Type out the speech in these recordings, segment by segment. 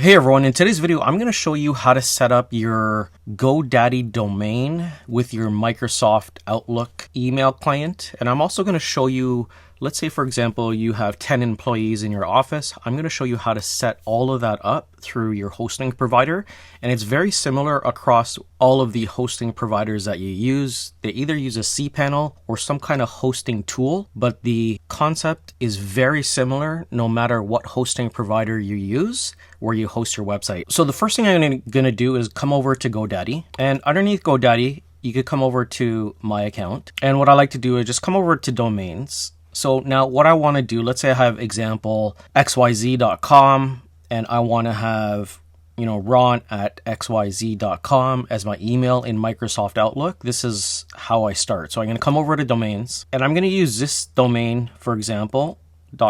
Hey everyone, in today's video, I'm going to show you how to set up your Godaddy domain with your Microsoft Outlook email client. And I'm also going to show you, let's say for example, you have 10 employees in your office. I'm going to show you how to set all of that up through your hosting provider. And it's very similar across all of the hosting providers that you use. They either use a cPanel or some kind of hosting tool, but the concept is very similar no matter what hosting provider you use where you host your website. So the first thing I'm going to do is come over to Godaddy, and underneath Godaddy, you could come over to my account. And what I like to do is just come over to domains. So now what I want to do, let's say I have example xyz.com and I want to have, Ron at xyz.com as my email in Microsoft Outlook. This is how I start. So I'm going to come over to domains and I'm going to use this domain, for example,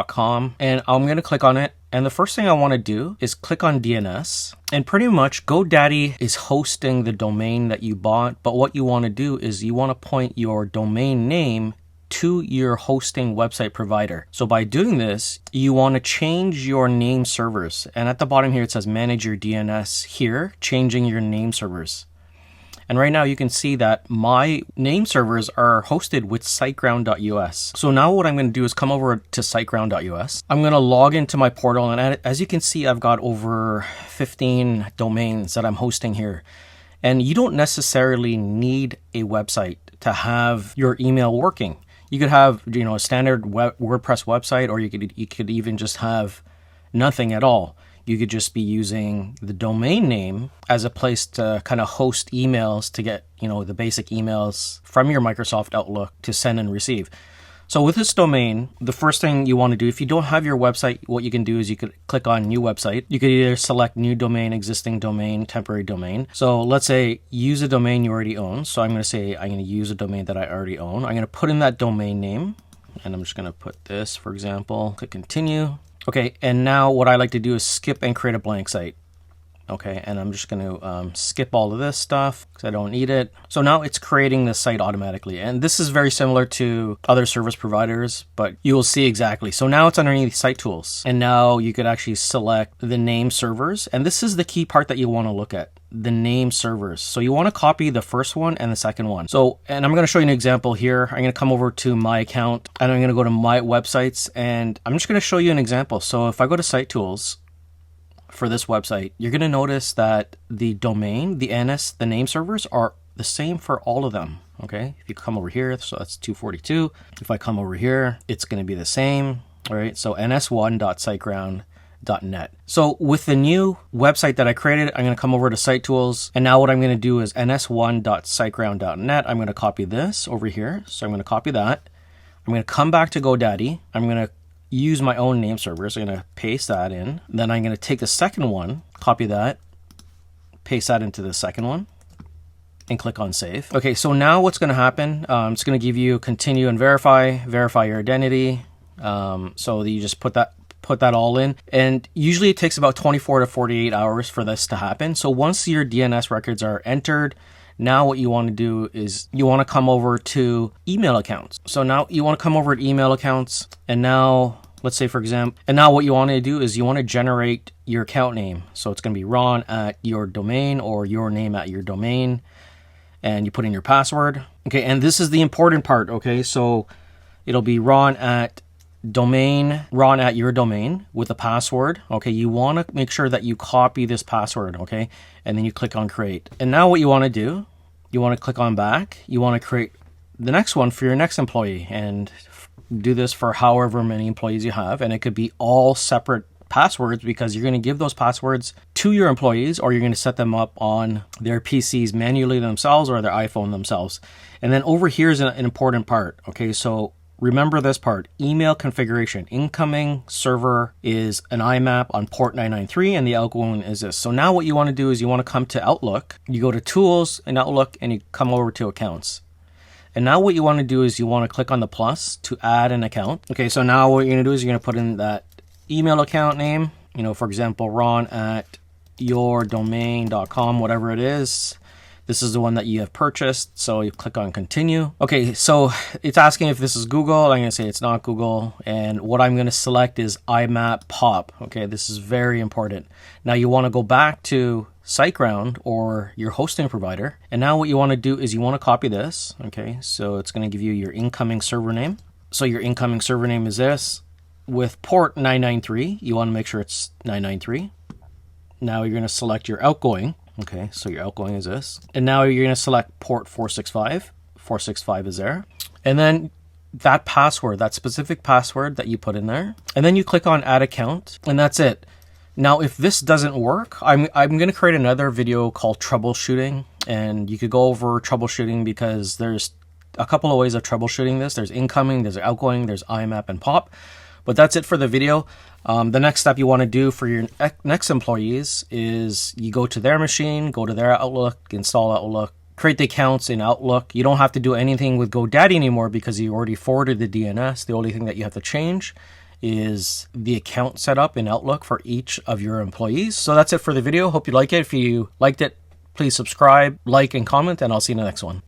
.com, and I'm going to click on it. And the first thing I want to do is click on DNS, and pretty much GoDaddy is hosting the domain that you bought. But what you want to do is you want to point your domain name to your hosting website provider. So by doing this, you want to change your name servers. And at the bottom here, it says manage your DNS here, changing your name servers. And right now you can see that my name servers are hosted with siteground.us. So now what I'm going to do is come over to siteground.us. I'm going to log into my portal, and as you can see, I've got over 15 domains that I'm hosting here. And you don't necessarily need a website to have your email working. You could have, a standard WordPress website, or you could even just have nothing at all. You could just be using the domain name as a place to kind of host emails to get, the basic emails from your Microsoft Outlook to send and receive. So with this domain, the first thing you want to do, if you don't have your website, what you can do is you could click on new website. You could either select new domain, existing domain, temporary domain. So let's say use a domain you already own. So I'm going to say I'm going to use a domain that I already own. I'm going to put in that domain name, and I'm just going to put this, for example, click continue. Okay, and now what I like to do is skip and create a blank site. Okay, and I'm just going to skip all of this stuff because I don't need it. So now it's creating the site automatically. And this is very similar to other service providers, but you will see exactly. So now it's underneath site tools. And now you could actually select the name servers. And this is the key part that you want to look at, the name servers. So you want to copy the first one and the second one. So, and I'm going to show you an example here. I'm going to come over to my account and I'm going to go to my websites, and I'm just going to show you an example. So if I go to site tools, for this website, you're going to notice that the domain, the NS, the name servers are the same for all of them. Okay, if you come over here, so that's 242. If I come over here, it's going to be the same. All right, so ns1.siteground.net. So with the new website that I created, I'm going to come over to site tools, and now what I'm going to do is ns1.siteground.net. I'm going to copy this over here. So I'm going to copy that. I'm going to come back to GoDaddy. I'm going to use my own name server. So I'm going to paste that in. Then I'm going to take the second one, copy that, paste that into the second one, and click on save. Okay, so now what's going to happen, it's going to give you continue and verify your identity. So you just put that all in, and usually it takes about 24 to 48 hours for this to happen. So once your DNS records are entered, now what you want to do is you want to come over to email accounts. So now you want to come over to email accounts, and now let's say for example, and now what you want to do is you want to generate your account name. So it's going to be Ron at your domain or your name at your domain, and you put in your password. Okay, and this is the important part. Okay, so it'll be Ron at your domain with a password. Okay, you want to make sure that you copy this password. Okay, and then you click on create. And now what you want to do, you want to click on back. You want to create the next one for your next employee, and do this for however many employees you have. And it could be all separate passwords, because you're going to give those passwords to your employees, or you're going to set them up on their PCs manually themselves or their iPhone themselves. And then over here is an important part. Okay, so remember this part, email configuration. Incoming server is an IMAP on port 993, and the outgoing is this. So now what you want to do is you want to come to Outlook. You go to Tools in Outlook, and you come over to Accounts. And now what you want to do is you want to click on the plus to add an account. Okay, so now what you're going to do is you're going to put in that email account name, for example, Ron at yourdomain.com, whatever it is. This is the one that you have purchased. So you click on continue. Okay, so it's asking if this is Google. I'm going to say it's not Google. And what I'm going to select is IMAP POP. Okay, this is very important. Now you want to go back to SiteGround or your hosting provider. And now what you want to do is you want to copy this. Okay, so it's going to give you your incoming server name. So your incoming server name is this. With port 993, you want to make sure it's 993. Now you're going to select your outgoing. Okay, so your outgoing is this. And now you're going to select port 465. 465 is there. And then that password, that specific password that you put in there. And then you click on add account, and that's it. Now, if this doesn't work, I'm going to create another video called troubleshooting, and you could go over troubleshooting because there's a couple of ways of troubleshooting this. There's incoming, there's outgoing, there's IMAP and POP. But that's it for the video. The next step you want to do for your next employees is you go to their machine, go to their Outlook, install Outlook, create the accounts in Outlook. You don't have to do anything with Godaddy anymore because you already forwarded the DNS. The only thing that you have to change is the account setup in Outlook for each of your employees. So that's it for the video. Hope you like it. If you liked it, please subscribe, like, and comment, and I'll see you in the next one.